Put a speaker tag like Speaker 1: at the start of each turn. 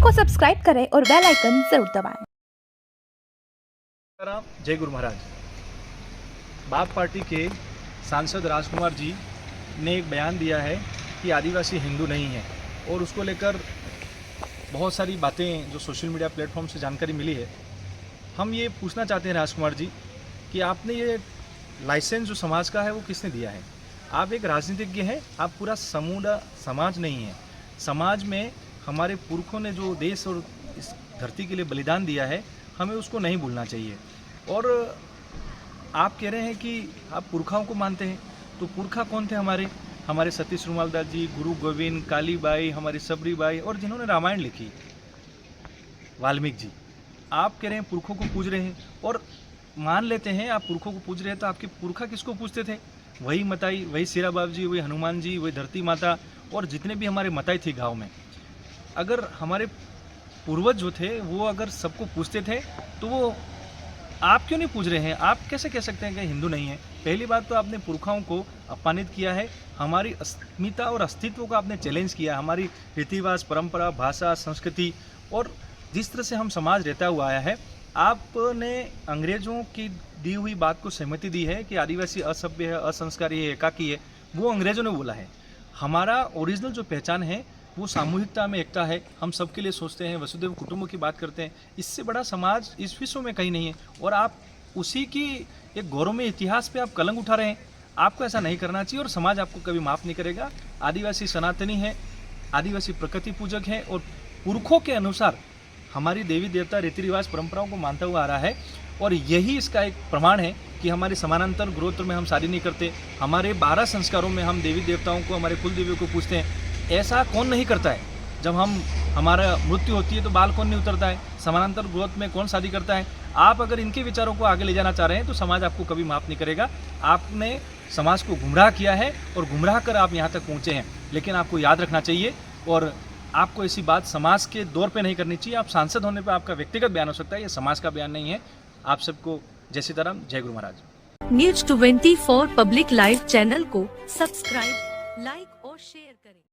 Speaker 1: को सब्सक्राइब करें और बेल आइकन जरूर दबाएं।
Speaker 2: जय गुरु महाराज। बाप पार्टी के सांसद राजकुमार जी ने एक बयान दिया है कि आदिवासी हिंदू नहीं है, और उसको लेकर बहुत सारी बातें जो सोशल मीडिया प्लेटफॉर्म से जानकारी मिली है। हम ये पूछना चाहते हैं राजकुमार जी कि आपने ये लाइसेंस जो समाज का है वो किसने दिया है? आप एक राजनीतिज्ञ हैं, आप पूरा समूह समाज नहीं है। समाज में हमारे पुरखों ने जो देश और इस धरती के लिए बलिदान दिया है, हमें उसको नहीं भूलना चाहिए। और आप कह रहे हैं कि आप पुरखाओं को मानते हैं, तो पुरखा कौन थे हमारे सतीश रुमालदास जी, गुरु गोविंद, कालीबाई, हमारी सबरीबाई, और जिन्होंने रामायण लिखी, वाल्मीकि जी। आप कह रहे हैं पुरखों को पूज रहे हैं, और मान लेते हैं आप पुरखों को पूज रहे हैं, तो आपके पुरखा किसको पूजते थे? वही मताई, वही सिरा बाबू जी, वही हनुमान जी, वही धरती माता, और जितने भी हमारे मताई थी गाँव में। अगर हमारे पूर्वज जो थे वो अगर सबको पूछते थे, तो वो आप क्यों नहीं पूछ रहे हैं? आप कैसे कह सकते हैं कि हिंदू नहीं है? पहली बात तो आपने पुरखाओं को अपमानित किया है, हमारी अस्मिता और अस्तित्व को आपने चैलेंज किया। हमारी रीति रिवाज, परंपरा, भाषा, संस्कृति और जिस तरह से हम समाज रहता हुआ आया है, आपने अंग्रेजों की दी हुई बात को सहमति दी है कि आदिवासी असभ्य है, असंस्कारी है, एकाकी है। वो अंग्रेजों ने बोला है। हमारा ओरिजिनल जो पहचान है वो सामूहिकता में एकता है। हम सबके लिए सोचते हैं, वसुधैव कुटुंब की बात करते हैं। इससे बड़ा समाज इस विश्व में कहीं नहीं है, और आप उसी की एक गौरवमय इतिहास पे आप कलंक उठा रहे हैं। आपको ऐसा नहीं करना चाहिए, और समाज आपको कभी माफ़ नहीं करेगा। आदिवासी सनातनी है, आदिवासी प्रकृति पूजक है, और पुरखों के अनुसार हमारी देवी देवता रीति रिवाज परंपराओं को मानता हुआ आ रहा है। और यही इसका एक प्रमाण है कि हमारे समानांतर ग्रोथ में हम शादी नहीं करते। हमारे 12 संस्कारों में हम देवी देवताओं को, हमारे कुल देवियों को पूजते हैं। ऐसा कौन नहीं करता है? जब हमारा मृत्यु होती है तो बाल कौन नहीं उतरता है? समानांतर ग्रोथ में कौन शादी करता है? आप अगर इनके विचारों को आगे ले जाना चाह रहे हैं तो समाज आपको कभी माफ़ नहीं करेगा। आपने समाज को गुमराह किया है, और गुमराह कर आप यहाँ तक पहुँचे हैं। लेकिन आपको याद रखना चाहिए, और आपको ऐसी बात समाज के दौर पे नहीं करनी चाहिए। आप सांसद होने पे आपका व्यक्तिगत बयान हो सकता है, ये समाज का बयान नहीं है। आप सबको जय सीताराम, जय Guru Maharaj.
Speaker 3: News 24 public live channel को सब्सक्राइब, लाइक और शेयर करें।